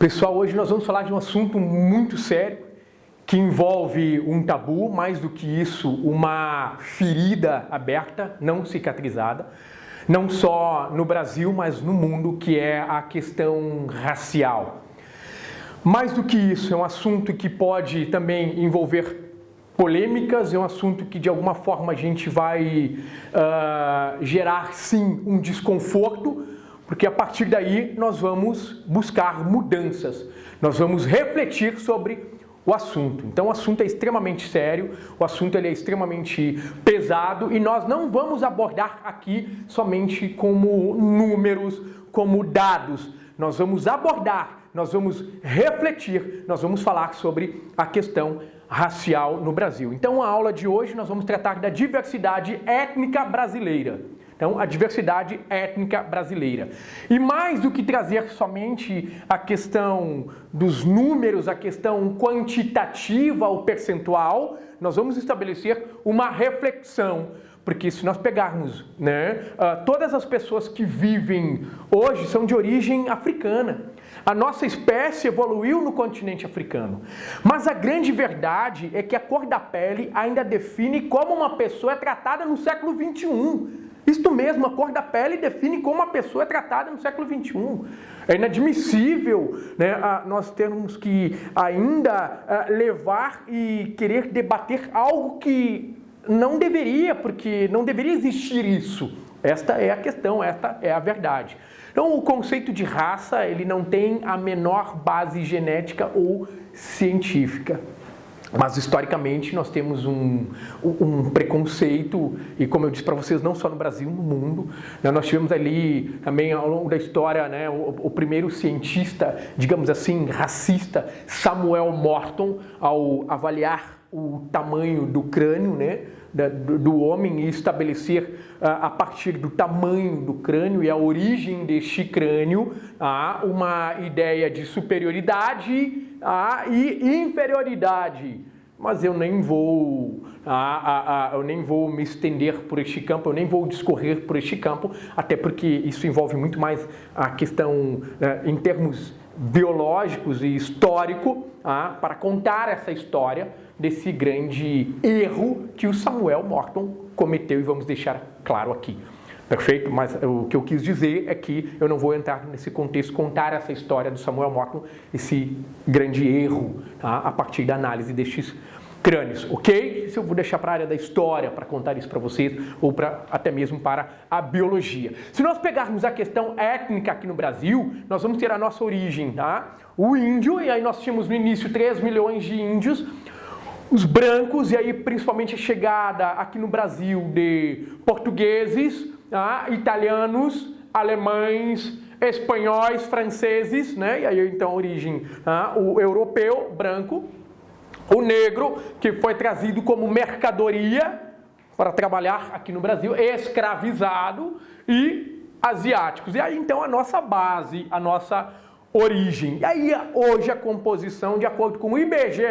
Pessoal, hoje nós vamos falar de um assunto muito sério que envolve um tabu, mais do que isso, uma ferida aberta, não cicatrizada, não só no Brasil, mas no mundo, que é a questão racial. Mais do que isso, é um assunto que pode também envolver polêmicas, é um assunto que de alguma forma a gente vai gerar sim um desconforto, porque a partir daí nós vamos buscar mudanças, nós vamos refletir sobre o assunto. Então o assunto é extremamente sério, o assunto ele é extremamente pesado e nós não vamos abordar aqui somente como números, como dados. Nós vamos abordar, nós vamos refletir, nós vamos falar sobre a questão racial no Brasil. Então a aula de hoje nós vamos tratar da diversidade étnica brasileira. Então, a diversidade étnica brasileira. E mais do que trazer somente a questão dos números, a questão quantitativa ou percentual, nós vamos estabelecer uma reflexão. Porque se nós pegarmos, todas as pessoas que vivem hoje são de origem africana. A nossa espécie evoluiu no continente africano. Mas a grande verdade é que a cor da pele ainda define como uma pessoa é tratada no século XXI. Isto mesmo, a cor da pele define como uma pessoa é tratada no século XXI. É inadmissível nós termos que ainda levar e querer debater algo que não deveria, porque não deveria existir isso. Esta é a questão, esta é a verdade. Então, o conceito de raça, ele não tem a menor base genética ou científica. Mas, historicamente, nós temos um preconceito, e como eu disse para vocês, não só no Brasil, no mundo. Nós tivemos ali, também ao longo da história, o primeiro cientista, digamos assim, racista, Samuel Morton, ao avaliar o tamanho do crânio, do homem e estabelecer a partir do tamanho do crânio e a origem deste crânio uma ideia de superioridade e inferioridade. Mas eu nem vou me estender por este campo, eu nem vou discorrer por este campo, até porque isso envolve muito mais a questão em termos biológicos e histórico, para contar essa história desse grande erro que o Samuel Morton cometeu e vamos deixar claro aqui. Perfeito? Mas o que eu quis dizer é que eu não vou entrar nesse contexto, contar essa história do Samuel Morton, esse grande erro, a partir da análise destes crânios, ok? Isso eu vou deixar para a área da história, para contar isso para vocês, ou até mesmo para a biologia. Se nós pegarmos a questão étnica aqui no Brasil, nós vamos ter a nossa origem, o índio, e aí nós tínhamos no início 3 milhões de índios, os brancos, e aí principalmente a chegada aqui no Brasil de portugueses, italianos, alemães, espanhóis, franceses, e aí então a origem, o europeu, branco, o negro, que foi trazido como mercadoria para trabalhar aqui no Brasil, escravizado, e asiáticos. E aí então a nossa base, a nossa origem. E aí hoje a composição, de acordo com o IBGE,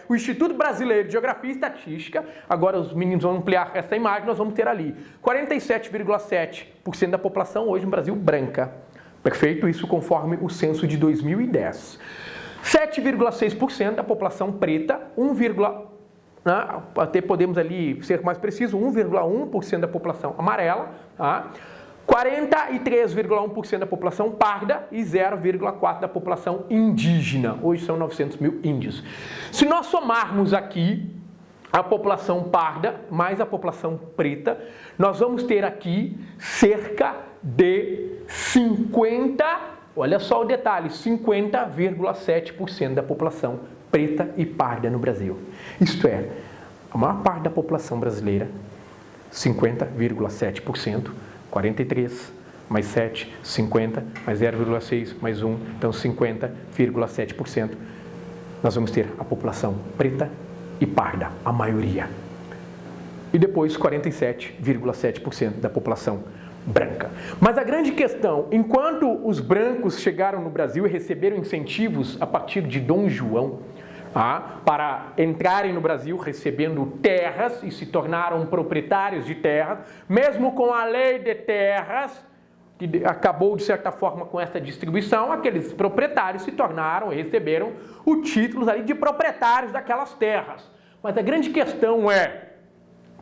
o Instituto Brasileiro de Geografia e Estatística, agora os meninos vão ampliar essa imagem, nós vamos ter ali 47,7% da população hoje no Brasil branca. Perfeito? Isso conforme o censo de 2010. 7,6% da população preta, até podemos ali ser mais preciso, 1,1% da população amarela, 43,1% da população parda e 0,4% da população indígena. Hoje são 900 mil índios. Se nós somarmos aqui a população parda mais a população preta, nós vamos ter aqui cerca de 50%, olha só o detalhe, 50,7% da população preta e parda no Brasil. Isto é, a maior parte da população brasileira, 50,7%, 43 mais 7, 50, mais 0,6, mais 1, então 50,7%. Nós vamos ter a população preta e parda, a maioria. E depois 47,7% da população branca. Mas a grande questão, enquanto os brancos chegaram no Brasil e receberam incentivos a partir de Dom João, para entrarem no Brasil recebendo terras e se tornaram proprietários de terras, mesmo com a lei de terras, que acabou, de certa forma, com essa distribuição, aqueles proprietários se tornaram e receberam o título ali de proprietários daquelas terras. Mas a grande questão é,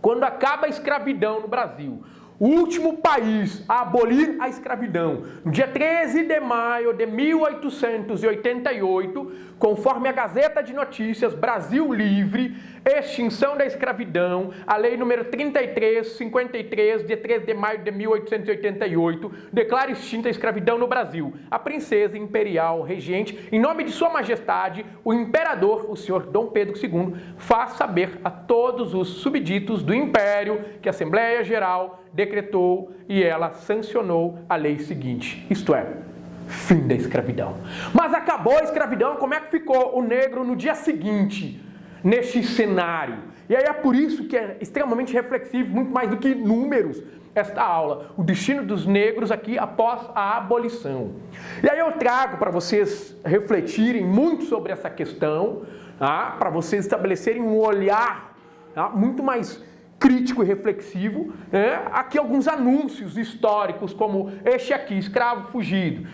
quando acaba a escravidão no Brasil, o último país a abolir a escravidão, no dia 13 de maio de 1888, conforme a Gazeta de Notícias Brasil Livre, extinção da escravidão, a lei número 3353, de 13 de maio de 1888, declara extinta a escravidão no Brasil. A princesa imperial regente, em nome de sua majestade, o imperador, o senhor Dom Pedro II, faz saber a todos os subditos do império que a Assembleia Geral decretou e ela sancionou a lei seguinte, isto é, fim da escravidão. Mas acabou a escravidão, como é que ficou o negro no dia seguinte, neste cenário? E aí é por isso que é extremamente reflexivo, muito mais do que números, esta aula, o destino dos negros aqui após a abolição. E aí eu trago para vocês refletirem muito sobre essa questão, tá? Para vocês estabelecerem um olhar, tá? Muito mais crítico e reflexivo, aqui alguns anúncios históricos, como este aqui, escravo fugido.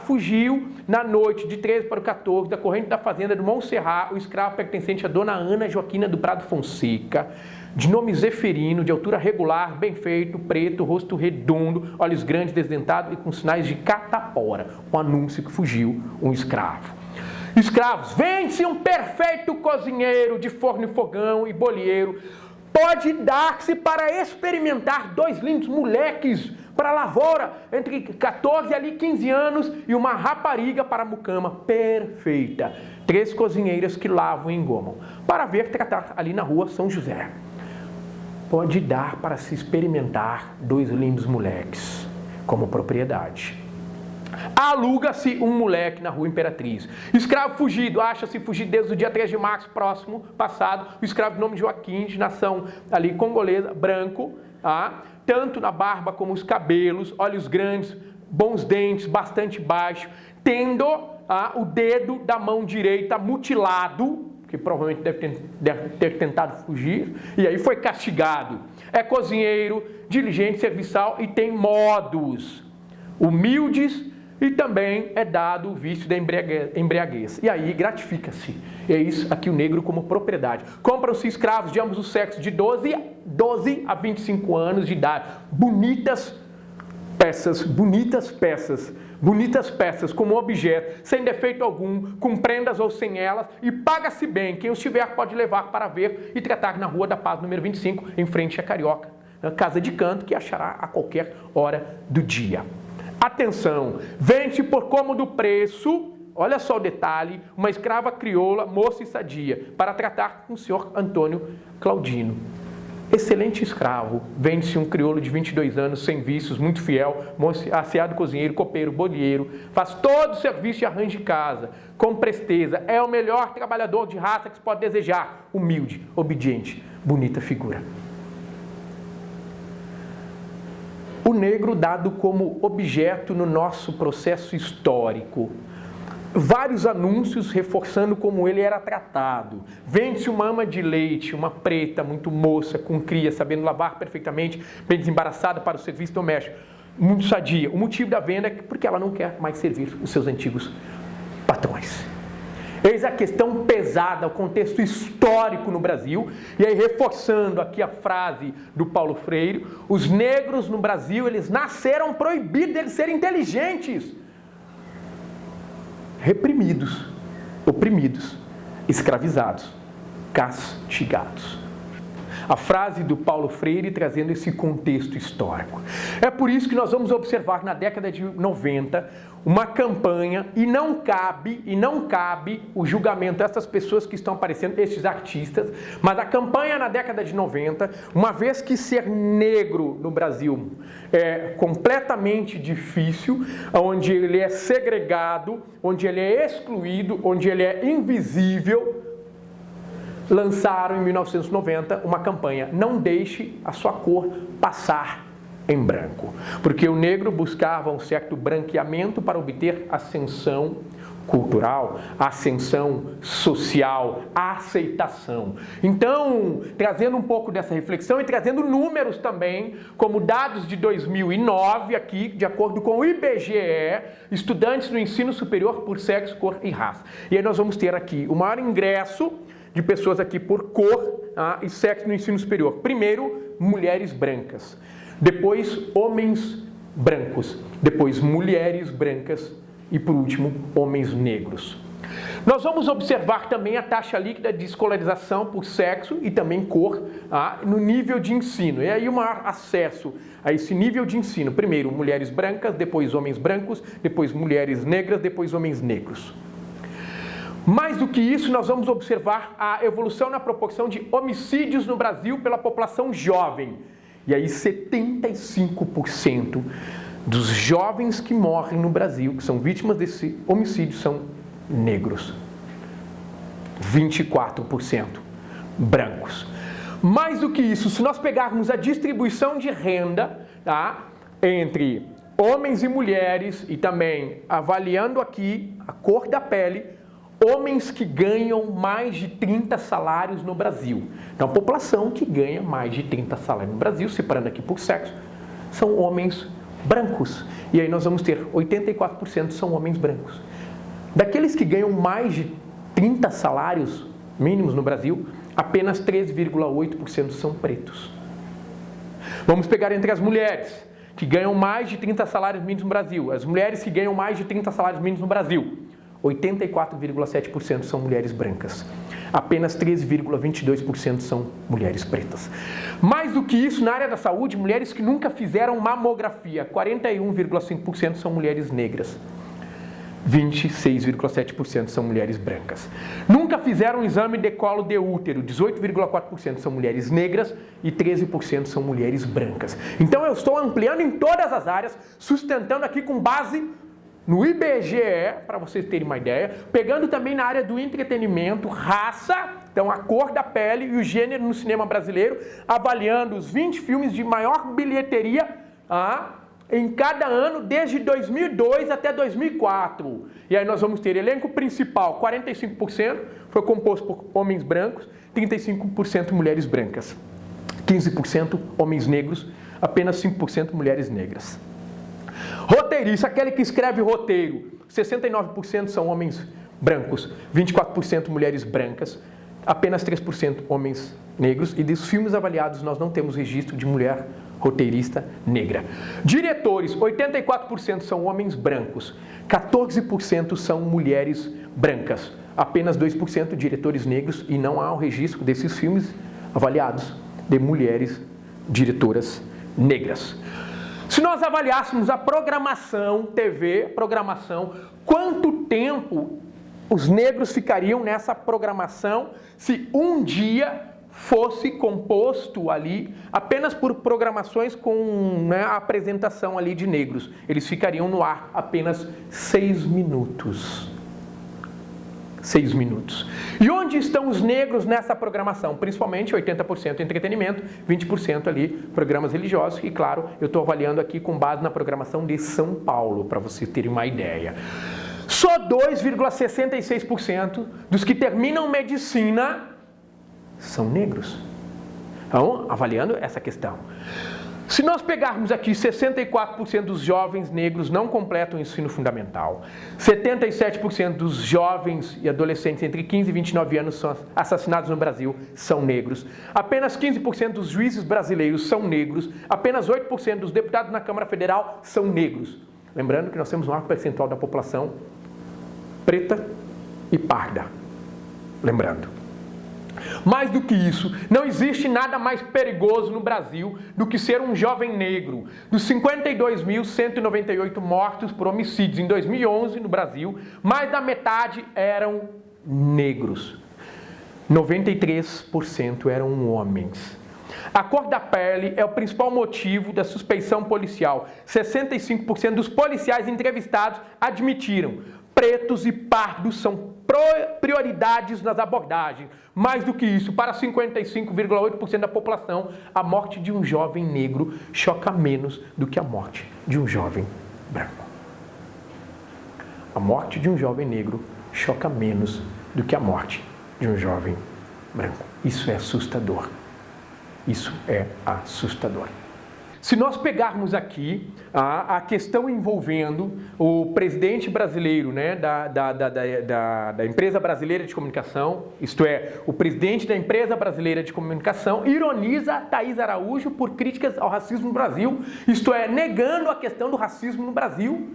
Fugiu na noite de 13 para o 14 da corrente da fazenda de Montserrat, o escravo pertencente a Dona Ana Joaquina do Prado Fonseca, de nome Zeferino, de altura regular, bem feito, preto, rosto redondo, olhos grandes, desdentados e com sinais de catapora. O anúncio que fugiu um escravo. Escravos, vende-se um perfeito cozinheiro de forno e fogão e bolieiro. Pode dar-se para experimentar 2 lindos moleques para a lavoura, entre 14 e 15 anos, e uma rapariga para a mucama perfeita. 3 cozinheiras que lavam e engomam. Para ver tratar ali na rua São José. Pode dar para se experimentar 2 lindos moleques como propriedade. Aluga-se um moleque na rua Imperatriz. Escravo fugido, acha-se fugido desde o dia 3 de março próximo, passado. O escravo de nome de Joaquim, de nação ali congolesa, branco, tanto na barba como os cabelos, olhos grandes, bons dentes, bastante baixo, tendo o dedo da mão direita mutilado, que provavelmente deve ter tentado fugir, e aí foi castigado. É cozinheiro, diligente, serviçal e tem modos humildes, e também é dado o vício da embriaguez. E aí gratifica-se. É isso aqui o negro como propriedade. Compram-se escravos de ambos os sexos de 12 a 25 anos de idade. Bonitas peças como objeto, sem defeito algum, com prendas ou sem elas, e paga-se bem. Quem os tiver pode levar para ver e tratar na Rua da Paz, número 25, em frente à Carioca, na casa de canto, que achará a qualquer hora do dia. Atenção, vende por cômodo preço, olha só o detalhe, uma escrava crioula, moça e sadia, para tratar com o senhor Antônio Claudino. Excelente escravo, vende-se um crioulo de 22 anos, sem vícios, muito fiel, asseado cozinheiro, copeiro, bolieiro, faz todo o serviço de arranjo de casa, com presteza, é o melhor trabalhador de raça que se pode desejar, humilde, obediente, bonita figura. O negro dado como objeto no nosso processo histórico. Vários anúncios reforçando como ele era tratado. Vende-se uma ama de leite, uma preta, muito moça, com cria, sabendo lavar perfeitamente, bem desembaraçada para o serviço doméstico, muito sadia. O motivo da venda é porque ela não quer mais servir os seus antigos patrões. Eis a questão pesada, o contexto histórico no Brasil, e aí reforçando aqui a frase do Paulo Freire, os negros no Brasil, eles nasceram proibidos de serem inteligentes, reprimidos, oprimidos, escravizados, castigados. A frase do Paulo Freire trazendo esse contexto histórico. É por isso que nós vamos observar na década de 90 uma campanha, e não cabe o julgamento dessas pessoas que estão aparecendo, estes artistas, mas a campanha na década de 90, uma vez que ser negro no Brasil é completamente difícil, onde ele é segregado, onde ele é excluído, onde ele é invisível, lançaram em 1990 uma campanha, não deixe a sua cor passar em branco, porque o negro buscava um certo branqueamento para obter ascensão cultural, ascensão social, aceitação. Então, trazendo um pouco dessa reflexão e trazendo números também, como dados de 2009, aqui, de acordo com o IBGE, estudantes no ensino superior por sexo, cor e raça. E aí nós vamos ter aqui o maior ingresso de pessoas aqui por cor e sexo no ensino superior. Primeiro, mulheres brancas. Depois, homens brancos. Depois, mulheres brancas. E, por último, homens negros. Nós vamos observar também a taxa líquida de escolarização por sexo e também cor no nível de ensino. E aí o maior acesso a esse nível de ensino. Primeiro, mulheres brancas, depois homens brancos, depois mulheres negras, depois homens negros. Mais do que isso, nós vamos observar a evolução na proporção de homicídios no Brasil pela população jovem. E aí 75% dos jovens que morrem no Brasil, que são vítimas desse homicídio, são negros. 24% brancos. Mais do que isso, se nós pegarmos a distribuição de renda, entre homens e mulheres, e também avaliando aqui a cor da pele, homens que ganham mais de 30 salários no Brasil. Então, a população que ganha mais de 30 salários no Brasil, separando aqui por sexo, são homens brancos. E aí nós vamos ter 84% são homens brancos. Daqueles que ganham mais de 30 salários mínimos no Brasil, apenas 13,8% são pretos. Vamos pegar entre as mulheres, que ganham mais de 30 salários mínimos no Brasil. As mulheres que ganham mais de 30 salários mínimos no Brasil, 84,7% são mulheres brancas. Apenas 13,22% são mulheres pretas. Mais do que isso, na área da saúde, mulheres que nunca fizeram mamografia, 41,5% são mulheres negras. 26,7% são mulheres brancas. Nunca fizeram um exame de colo de útero, 18,4% são mulheres negras e 13% são mulheres brancas. Então eu estou ampliando em todas as áreas, sustentando aqui com base no IBGE, para vocês terem uma ideia, pegando também na área do entretenimento, raça, então a cor da pele e o gênero no cinema brasileiro, avaliando os 20 filmes de maior bilheteria em cada ano, desde 2002 até 2004. E aí nós vamos ter elenco principal, 45%, foi composto por homens brancos, 35% mulheres brancas, 15% homens negros, apenas 5% mulheres negras. Roteirista, aquele que escreve roteiro, 69% são homens brancos, 24% mulheres brancas, apenas 3% homens negros, e dos filmes avaliados nós não temos registro de mulher roteirista negra. Diretores, 84% são homens brancos, 14% são mulheres brancas, apenas 2% diretores negros, e não há um registro desses filmes avaliados de mulheres diretoras negras. Se nós avaliássemos a programação, TV, quanto tempo os negros ficariam nessa programação se um dia fosse composto ali apenas por programações com a apresentação ali de negros? Eles ficariam no ar apenas 6 minutos. 6 minutos. E onde estão os negros nessa programação? Principalmente 80% entretenimento, 20% ali programas religiosos, e claro, eu estou avaliando aqui com base na programação de São Paulo, para vocês terem uma ideia. Só 2,66% dos que terminam medicina são negros. Então, avaliando essa questão. Se nós pegarmos aqui, 64% dos jovens negros não completam o ensino fundamental. 77% dos jovens e adolescentes entre 15 e 29 anos são assassinados no Brasil são negros. Apenas 15% dos juízes brasileiros são negros. Apenas 8% dos deputados na Câmara Federal são negros. Lembrando que nós temos um maior percentual da população preta e parda. Lembrando. Mais do que isso, não existe nada mais perigoso no Brasil do que ser um jovem negro. Dos 52.198 mortos por homicídios em 2011 no Brasil, mais da metade eram negros. 93% eram homens. A cor da pele é o principal motivo da suspeição policial. 65% dos policiais entrevistados admitiram: pretos e pardos são prioridades nas abordagens. Mais do que isso, para 55,8% da população, a morte de um jovem negro choca menos do que a morte de um jovem branco. A morte de um jovem negro choca menos do que a morte de um jovem branco. Isso é assustador. Isso é assustador. Se nós pegarmos aqui a questão envolvendo o presidente brasileiro, né, da empresa brasileira de comunicação, isto é, o presidente da empresa brasileira de comunicação, ironiza Thaís Araújo por críticas ao racismo no Brasil, isto é, negando a questão do racismo no Brasil,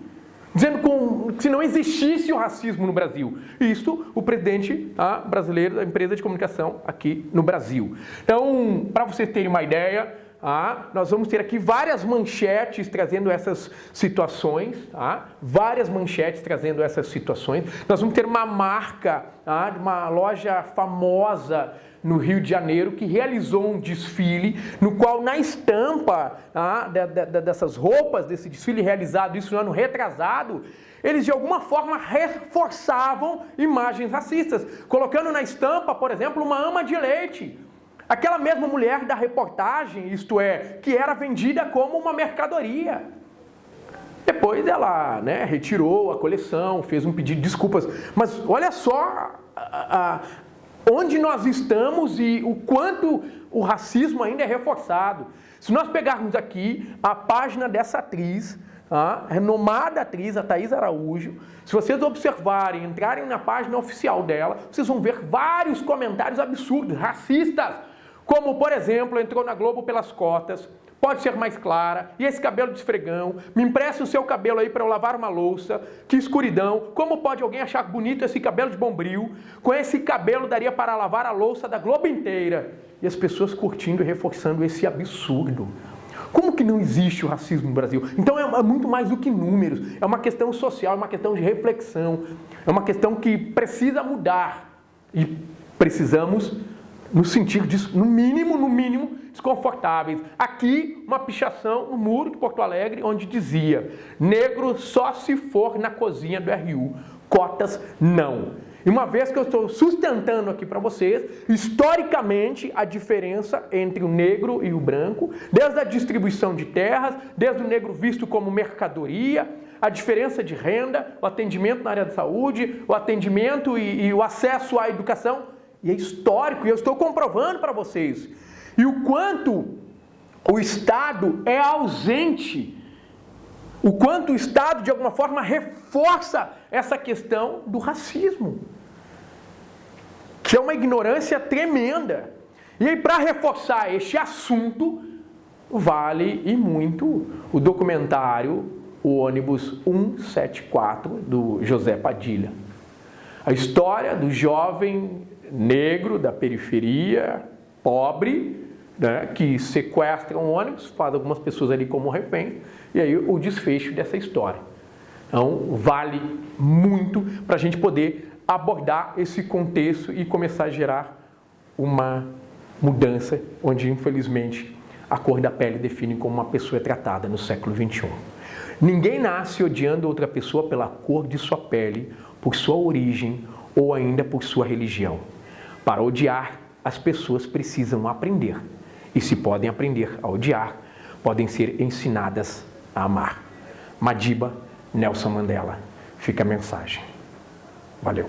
dizendo que se não existisse o racismo no Brasil. Isto, o presidente brasileiro da empresa de comunicação aqui no Brasil. Então, para vocês terem uma ideia, nós vamos ter aqui várias manchetes trazendo essas situações, várias manchetes trazendo essas situações. Nós vamos ter uma marca de uma loja famosa no Rio de Janeiro que realizou um desfile no qual na estampa dessas roupas, desse desfile realizado isso no ano retrasado, eles de alguma forma reforçavam imagens racistas, colocando na estampa, por exemplo, uma ama de leite. Aquela mesma mulher da reportagem, isto é, que era vendida como uma mercadoria. Depois ela retirou a coleção, fez um pedido de desculpas. Mas olha só onde nós estamos e o quanto o racismo ainda é reforçado. Se nós pegarmos aqui a página dessa atriz, a renomada atriz, a Thaís Araújo, se vocês observarem, entrarem na página oficial dela, vocês vão ver vários comentários absurdos, racistas. Como, por exemplo, entrou na Globo pelas cotas, pode ser mais clara, e esse cabelo de esfregão, me empresta o seu cabelo aí para eu lavar uma louça, que escuridão, como pode alguém achar bonito esse cabelo de bombril? Com esse cabelo daria para lavar a louça da Globo inteira. E as pessoas curtindo e reforçando esse absurdo. Como que não existe o racismo no Brasil? Então é muito mais do que números, é uma questão social, é uma questão de reflexão, é uma questão que precisa mudar e precisamos nos sentir disso, no mínimo, desconfortáveis. Aqui, uma pichação no muro de Porto Alegre, onde dizia: negro só se for na cozinha do RU, cotas não. E uma vez que eu estou sustentando aqui para vocês, historicamente, a diferença entre o negro e o branco, desde a distribuição de terras, desde o negro visto como mercadoria, a diferença de renda, o atendimento na área da saúde, o atendimento e o acesso à educação, e é histórico, e eu estou comprovando para vocês. E o quanto o Estado é ausente, o quanto o Estado, de alguma forma, reforça essa questão do racismo, que é uma ignorância tremenda. E aí, para reforçar este assunto, vale e muito o documentário O Ônibus 174, do José Padilha. A história do jovem negro da periferia, pobre, que sequestra um ônibus, faz algumas pessoas ali como reféns, e aí o desfecho dessa história. Então, vale muito para a gente poder abordar esse contexto e começar a gerar uma mudança onde, infelizmente, a cor da pele define como uma pessoa é tratada no século XXI. Ninguém nasce odiando outra pessoa pela cor de sua pele, por sua origem ou ainda por sua religião. Para odiar, as pessoas precisam aprender. E se podem aprender a odiar, podem ser ensinadas a amar. Madiba, Nelson Mandela. Fica a mensagem. Valeu.